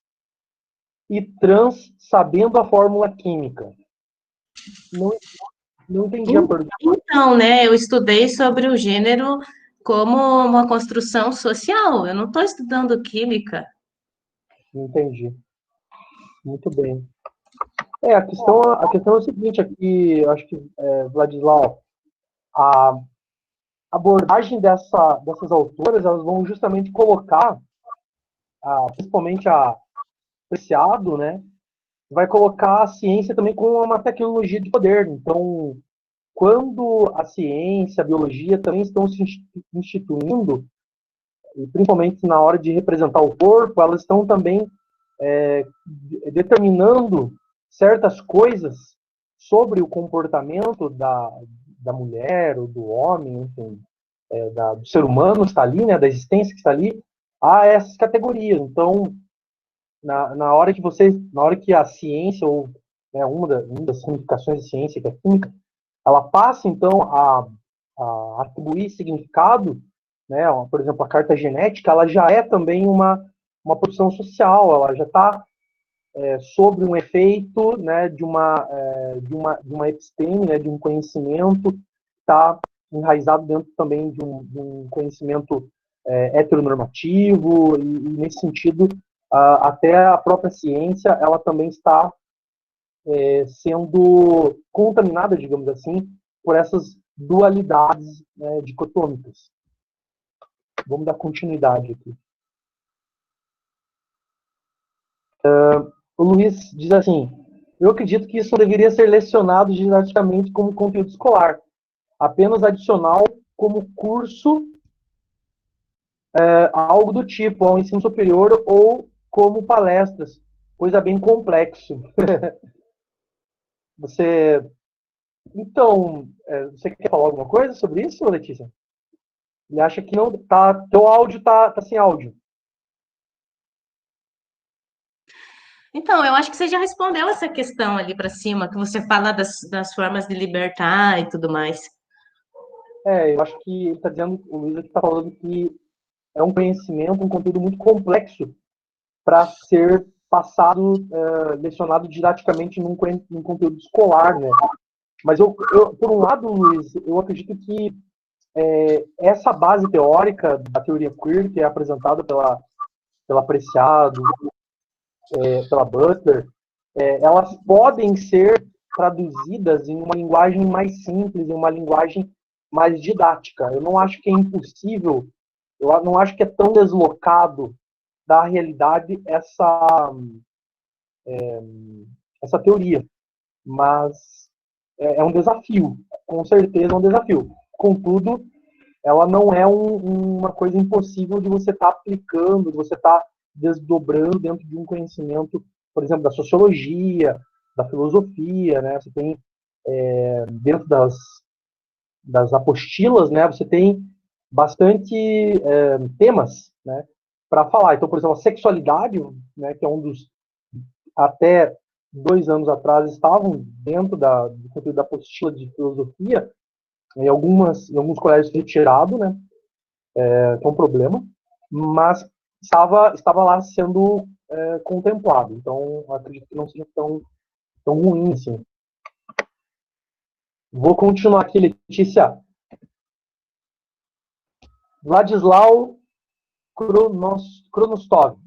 e trans sabendo a fórmula química? Não, não entendi a pergunta. Então, né, eu estudei sobre o gênero como uma construção social, eu não estou estudando química. Entendi. Muito bem. A questão é o seguinte aqui, eu acho que, Vladislau, a abordagem dessas autoras, elas vão justamente colocar, principalmente a Preciado, né, vai colocar a ciência também como uma tecnologia de poder. Então, quando a ciência, a biologia também estão se instituindo, e principalmente na hora de representar o corpo, elas estão também determinando certas coisas sobre o comportamento da mulher ou do homem, enfim, do ser humano que está ali, né, da existência que está ali, a essas categorias. Então, na hora que a ciência, ou né, uma das significações da ciência, que é a química, ela passa, então, a atribuir significado, né, por exemplo, a carta genética, ela já é também uma produção social, ela já está sobre um efeito, né, de uma episteme, né, de um conhecimento, está enraizado dentro também de um conhecimento heteronormativo, e nesse sentido, até a própria ciência, ela também está sendo contaminada, digamos assim, por essas dualidades dicotômicas. Vamos dar continuidade aqui. O Luiz diz assim: eu acredito que isso deveria ser lecionado didaticamente como conteúdo escolar, apenas adicional como curso, algo do tipo, ao ensino superior, ou como palestras, pois é bem complexo. Então, você quer falar alguma coisa sobre isso, Letícia? Ele acha que não tá, teu áudio tá sem áudio. Então, eu acho que você já respondeu essa questão ali para cima, que você fala das formas de libertar e tudo mais. Eu acho que ele está dizendo, o Luiz aqui está falando que é um conhecimento, um conteúdo muito complexo para ser passado, lecionado didaticamente num conteúdo escolar, né? Mas por um lado, Luiz, eu acredito que essa base teórica da teoria queer, que é apresentada pela Preciado, pela Butler, elas podem ser traduzidas em uma linguagem mais simples, em uma linguagem mais didática. Eu não acho que é impossível, eu não acho que é tão deslocado da realidade essa teoria, mas é um desafio, com certeza é um desafio. Contudo, ela não é uma coisa impossível de você estar aplicando, de você estar desdobrando dentro de um conhecimento, por exemplo, da sociologia, da filosofia, né? Você tem dentro das apostilas, né? Você tem bastante temas, né? Para falar. Então, por exemplo, a sexualidade, né? Que é um dos até 2 anos atrás estavam dentro do conteúdo da apostila de filosofia, em alguns colégios retirado, né? Que é um problema, mas estava lá sendo contemplado. Então, acredito que não seja tão ruim assim. Vou continuar aqui, Letícia. Vladislau Kronostov.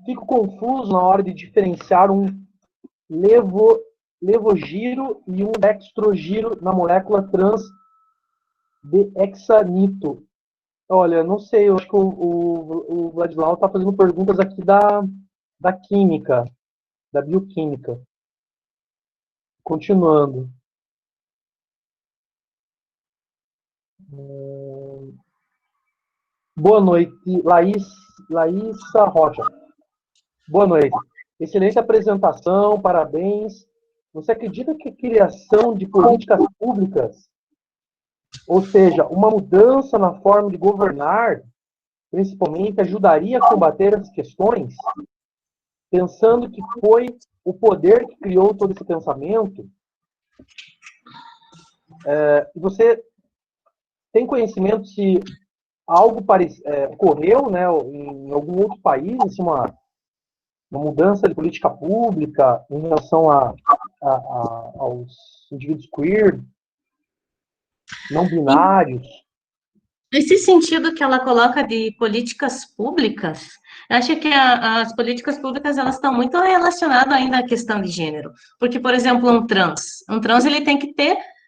Fico confuso na hora de diferenciar um levogiro e um dextrogiro na molécula trans de hexanito. Olha, não sei, eu acho que o Vladislau está fazendo perguntas aqui da química, da bioquímica. Continuando. Boa noite, Laísa Rocha. Boa noite. Excelente apresentação, parabéns. Você acredita que a criação de políticas públicas, ou seja, uma mudança na forma de governar, principalmente, ajudaria a combater as questões? Pensando que foi o poder que criou todo esse pensamento, você tem conhecimento se algo ocorreu, né, em algum outro país, assim, uma mudança de política pública em relação aos indivíduos queer, não binários? Nesse sentido que ela coloca de políticas públicas, eu acho que as políticas públicas elas estão muito relacionadas ainda à questão de gênero, porque, por exemplo, um trans ele tem que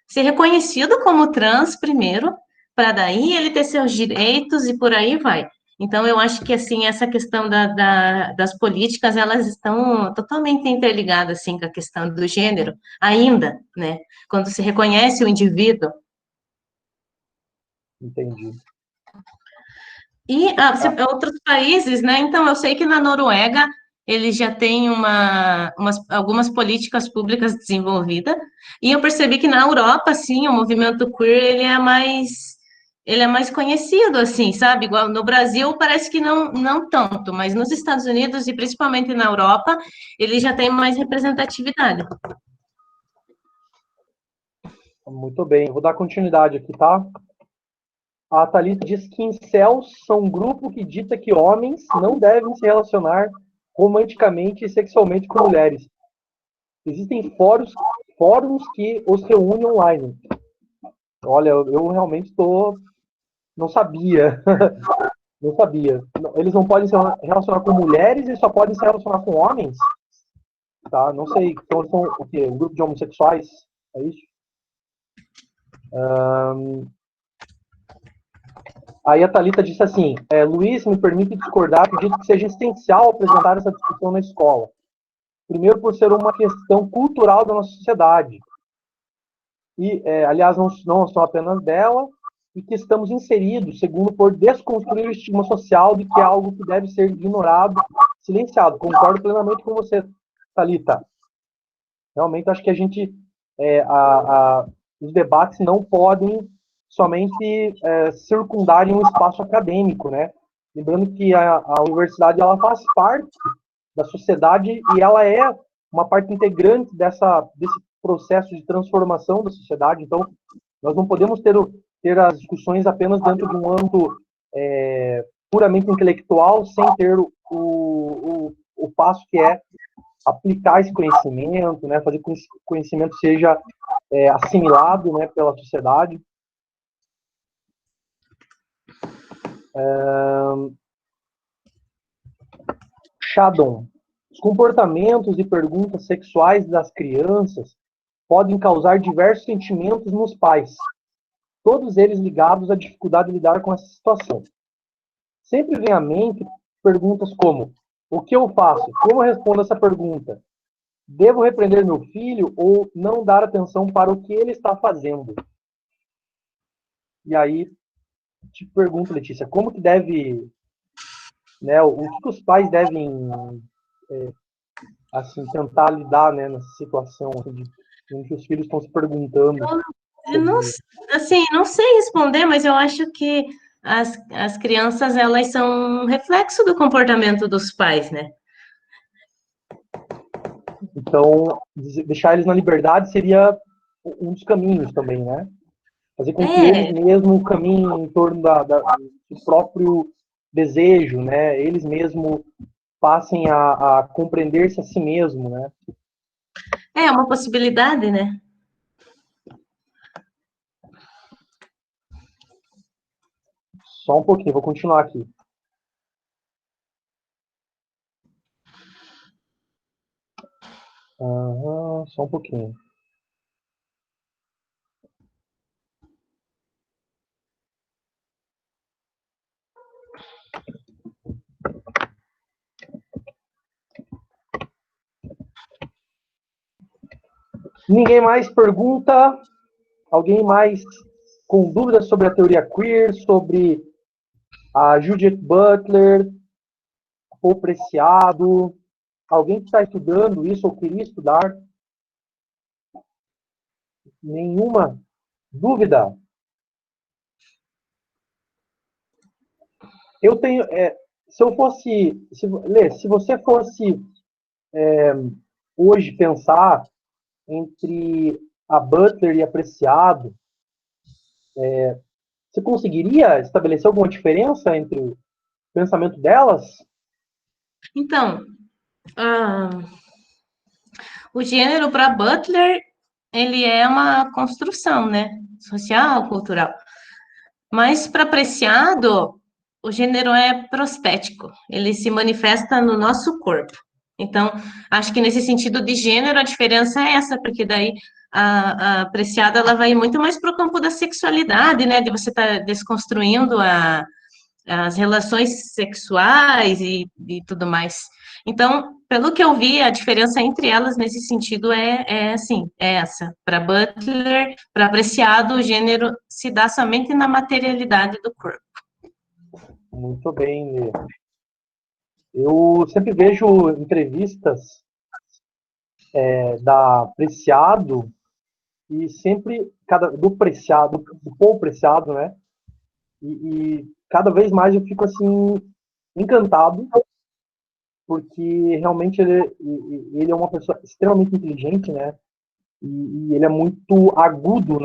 ser reconhecido como trans primeiro, para daí ele ter seus direitos e por aí vai. Então, eu acho que, assim, essa questão das políticas, elas estão totalmente interligadas, assim, com a questão do gênero, ainda, né? Quando se reconhece o indivíduo. Entendi. E outros países, né? Então, eu sei que na Noruega eles já têm algumas políticas públicas desenvolvidas, e eu percebi que na Europa, sim, o movimento queer ele é mais conhecido, assim, sabe? Igual no Brasil parece que não tanto, mas nos Estados Unidos e principalmente na Europa, ele já tem mais representatividade. Muito bem, vou dar continuidade aqui, tá? A Thalita diz que incels são um grupo que dita que homens não devem se relacionar romanticamente e sexualmente com mulheres. Existem fóruns que os reúnem online. Olha, eu realmente não sabia. Não sabia. Eles não podem se relacionar com mulheres e só podem se relacionar com homens? Tá? Não sei. Então, são o quê? Um grupo de homossexuais? É isso? Aí a Thalita disse assim, Luiz, me permite discordar, acredito que seja essencial apresentar essa discussão na escola. Primeiro, por ser uma questão cultural da nossa sociedade. E, aliás, não só apenas dela, e que estamos inseridos, segundo, por desconstruir o estigma social de que é algo que deve ser ignorado, silenciado. Concordo plenamente com você, Thalita. Realmente, acho que a gente, os debates não podem somente circundarem um espaço acadêmico, né? Lembrando que a universidade ela faz parte da sociedade e ela é uma parte integrante desse processo de transformação da sociedade. Então, nós não podemos ter as discussões apenas dentro de um âmbito puramente intelectual, sem ter o passo que é aplicar esse conhecimento, né, fazer com que esse conhecimento seja assimilado, né, pela sociedade. Shadon. Os comportamentos e perguntas sexuais das crianças podem causar diversos sentimentos nos pais, todos eles ligados à dificuldade de lidar com essa situação. Sempre vem à mente perguntas como: o que eu faço? Como eu respondo essa pergunta? Devo repreender meu filho ou não dar atenção para o que ele está fazendo? E aí, te pergunto, Letícia, como que deve, né, o que os pais devem, assim, tentar lidar, né, nessa situação, assim, em que os filhos estão se perguntando? Eu não, assim, não sei responder, mas eu acho que as crianças, elas são um reflexo do comportamento dos pais, né? Então, deixar eles na liberdade seria um dos caminhos também, né? Fazer com que eles mesmos caminhem em torno do próprio desejo, né? Eles mesmos passem a compreender-se a si mesmo, né? É uma possibilidade, né? Só um pouquinho, vou continuar aqui. Só um pouquinho. Ninguém mais pergunta? Alguém mais com dúvidas sobre a teoria queer, sobre a Judith Butler, Paul Preciado? Alguém que está estudando isso ou queria estudar? Nenhuma dúvida? Eu tenho. Se eu fosse. Lê, se você fosse hoje pensar entre a Butler e a Preciado, você conseguiria estabelecer alguma diferença entre o pensamento delas? Então, o gênero para Butler, ele é uma construção, né? Social, cultural. Mas para Preciado, o gênero é prostético. Ele se manifesta no nosso corpo. Então, acho que nesse sentido de gênero, a diferença é essa, porque daí a Preciado, ela vai muito mais para o campo da sexualidade, né? De você estar desconstruindo as relações sexuais e tudo mais. Então, pelo que eu vi, a diferença entre elas nesse sentido assim, é essa. Para Butler, para Preciado, o gênero se dá somente na materialidade do corpo. Muito bem, Lê. Eu sempre vejo entrevistas da Preciado e sempre do Preciado, do Paul Preciado, né? E cada vez mais eu fico assim encantado, porque realmente ele é uma pessoa extremamente inteligente, né? E ele é muito agudo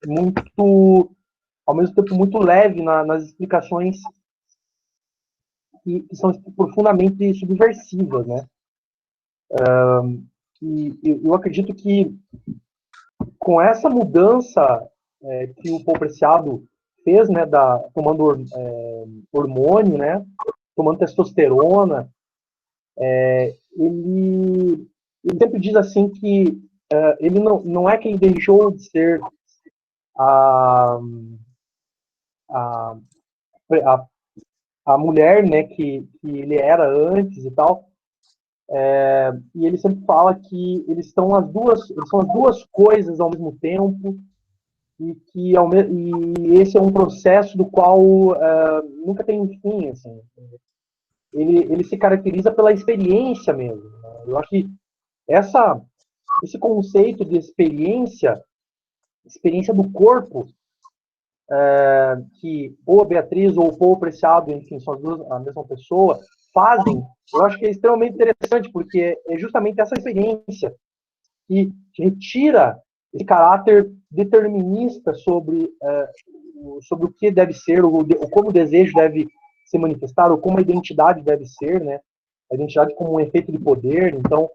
muito, ao mesmo tempo muito leve nas explicações que são profundamente subversivas, né? E eu acredito que com essa mudança que o Paul Preciado fez, né, tomando hormônio, né, tomando testosterona, ele sempre diz assim que ele não é que ele deixou de ser a, a, a, a mulher, né, que ele era antes e tal, e ele sempre fala que eles são as duas coisas ao mesmo tempo, e que e esse é um processo do qual nunca tem fim, assim. Ele se caracteriza pela experiência mesmo, né? Eu acho que esse conceito de experiência do corpo, que ou a Beatriz ou o Paul Preciado, enfim, são as duas a mesma pessoa, fazem, eu acho que é extremamente interessante, porque é justamente essa experiência que retira esse caráter determinista sobre o que deve ser, ou como o desejo deve se manifestar, ou como a identidade deve ser, né? A identidade como um efeito de poder. Então,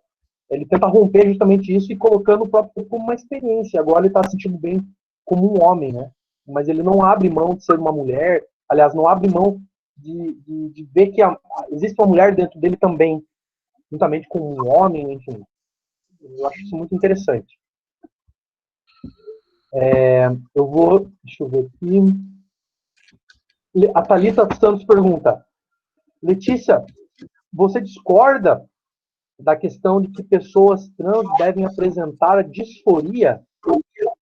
ele tenta romper justamente isso e colocando o próprio corpo como uma experiência. Agora ele está se sentindo bem como um homem, né? Mas ele não abre mão de ser uma mulher, aliás, não abre mão de ver que existe uma mulher dentro dele também, juntamente com um homem, enfim. Eu acho isso muito interessante. Deixa eu ver aqui. A Thalita Santos pergunta: Letícia, você discorda da questão de que pessoas trans devem apresentar a disforia?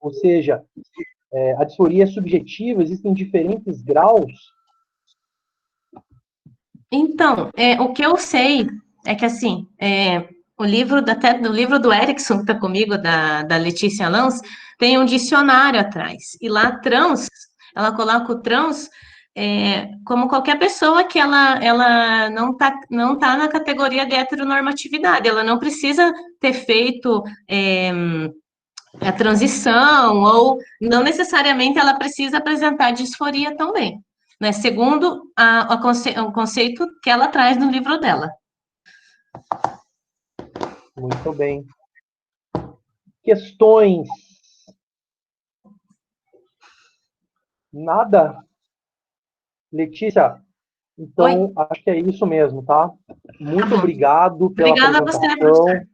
Ou seja, a disforia é subjetiva, existem diferentes graus? Então, o que eu sei é que, assim, até do livro do Erickson, que está comigo, da Letícia Lans, tem um dicionário atrás. E lá, trans, ela coloca o trans como qualquer pessoa que ela não tá na categoria de heteronormatividade. Ela não precisa ter feito a transição, ou não necessariamente ela precisa apresentar disforia também, né? Segundo o conceito que ela traz no livro dela. Muito bem. Questões? Nada? Letícia, então, Oi? acho que é isso mesmo, tá? Muito obrigado pela Obrigada a você, apresentação. professor.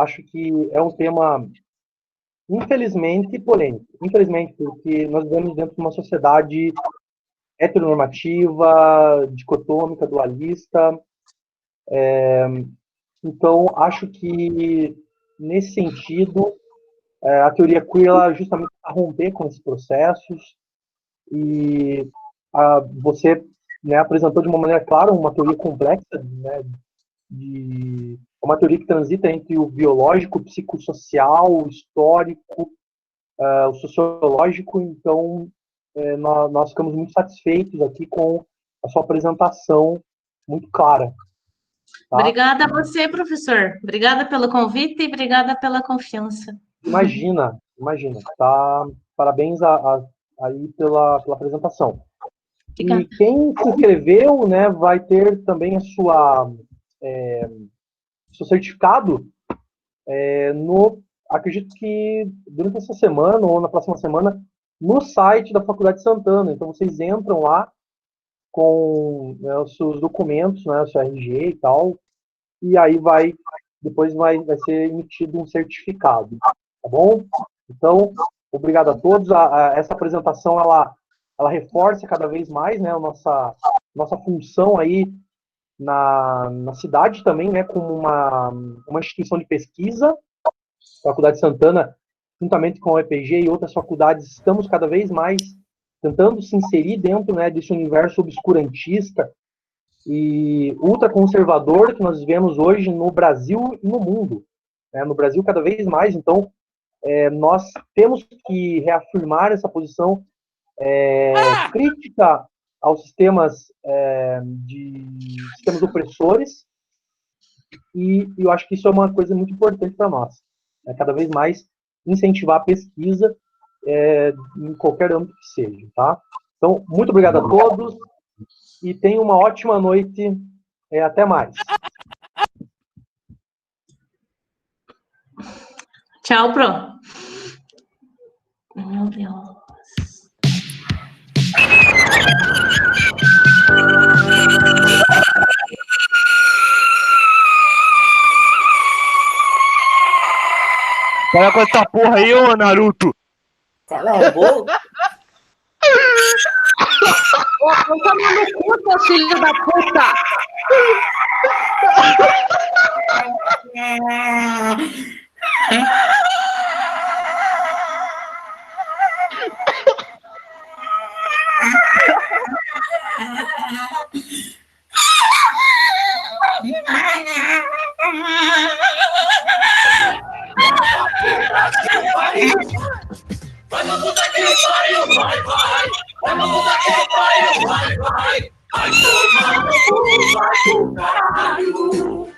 Acho que é um tema, infelizmente, polêmico. Infelizmente, porque nós vivemos dentro de uma sociedade heteronormativa, dicotômica, dualista. Então, acho que, nesse sentido, a teoria queer ela justamente vai romper com esses processos e você, né, apresentou de uma maneira clara uma teoria complexa, né, uma teoria que transita entre o biológico, o psicossocial, o histórico, o sociológico. Então, nós ficamos muito satisfeitos aqui com a sua apresentação muito clara. Tá? Obrigada a você, professor. Obrigada pelo convite e obrigada pela confiança. Imagina. Tá? Parabéns aí pela apresentação. Obrigada. E quem se inscreveu, né, vai ter também seu certificado acredito que durante essa semana ou na próxima semana, no site da Faculdade de Santana. Então, vocês entram lá com, né, os seus documentos, né, o seu RG e tal, e aí depois vai ser emitido um certificado, tá bom? Então, Obrigado a todos. Essa apresentação, ela reforça cada vez mais, né, a nossa função aí na cidade também, né, como uma instituição de pesquisa. A Faculdade Santana, juntamente com a EPG e outras faculdades, estamos cada vez mais tentando se inserir dentro, né, desse universo obscurantista e ultraconservador que nós vivemos hoje no Brasil e no mundo. Né? No Brasil, cada vez mais. Então, nós temos que reafirmar essa posição crítica aos sistemas sistemas opressores, e eu acho que isso é uma coisa muito importante para nós. Né? Cada vez mais incentivar a pesquisa em qualquer âmbito que seja. Tá? Então, muito obrigado a todos e tenham uma ótima noite. Até mais. Tchau, Pro. Meu Deus. Para com essa porra aí, ô Naruto! Cala a boca! Ô, eu tô no cu, seu filho da puta! Vai pra puta que pariu, vai, vai! Vai pra puta que pariu, vai, vai! Vai tomar no cu, vai pro caralho!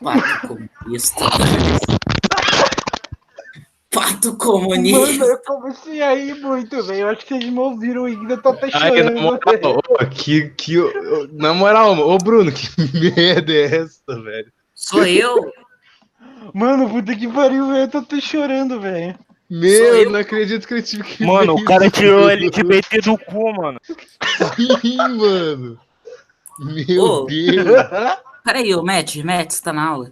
Pato comunista. Pato comunista. Mano, eu comecei a rir muito, velho. Eu acho que vocês me ouviram ainda, eu tô até Ai, chorando. na moral, na moral, ô Bruno, que merda é essa, velho? Sou eu. Mano, puta que pariu, velho. Eu tô até chorando, velho. Meu, não acredito que ele tive que Mano, ver o cara isso, tirou Bruno. LGBT do cu, mano. Sim, mano. Meu Ô. Deus. Peraí, ô Matt, você tá na aula?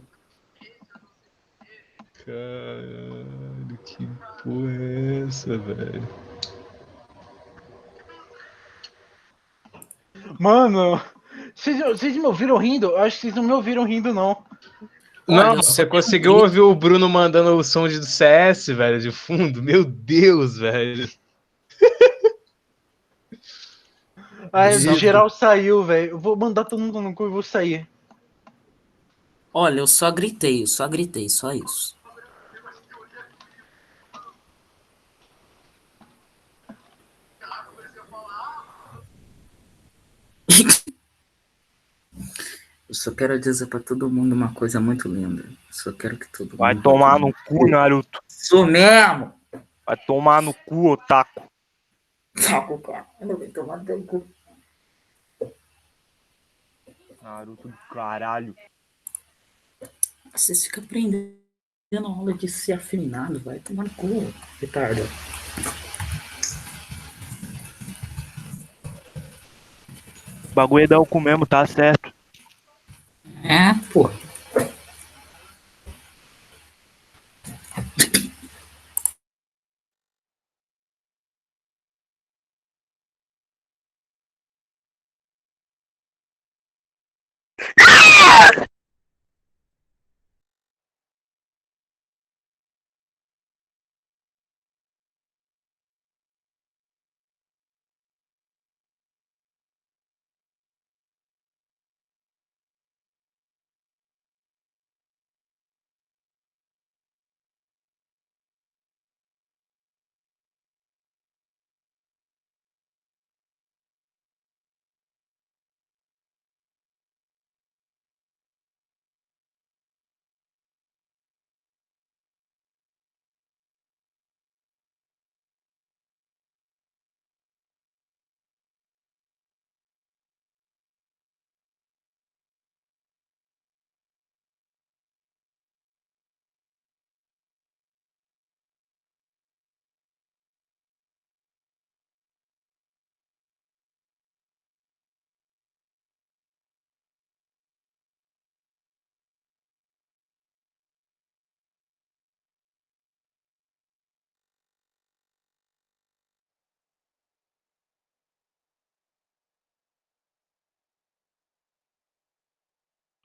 Caralho, que porra é essa, velho? Mano, vocês me ouviram rindo? Eu acho que vocês não me ouviram rindo, não. Olha, Não, eu só você dei um conseguiu grito. ouvir o Bruno mandando o som do CS, velho, de fundo? Meu Deus, velho. Aí, Só- geral saiu, velho. Eu vou mandar todo mundo no cu e vou sair. Olha, eu só gritei, só isso. Eu só quero dizer pra todo mundo uma coisa muito linda. Eu só quero que todo Vai mundo... tomar no cu, Naruto. Isso mesmo! Vai tomar no cu, otaku. Tá, cara. Eu não vou tomar teu cu. Naruto do caralho. Vocês ficam aprendendo a aula de ser afeminado, vai tomar no cu, retardo. O bagulho é dar o cu mesmo, tá certo. É, pô.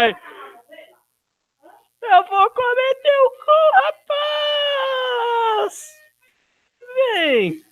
Eu vou comer teu cu, rapaz! Vem!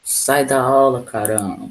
Sai da aula, caramba.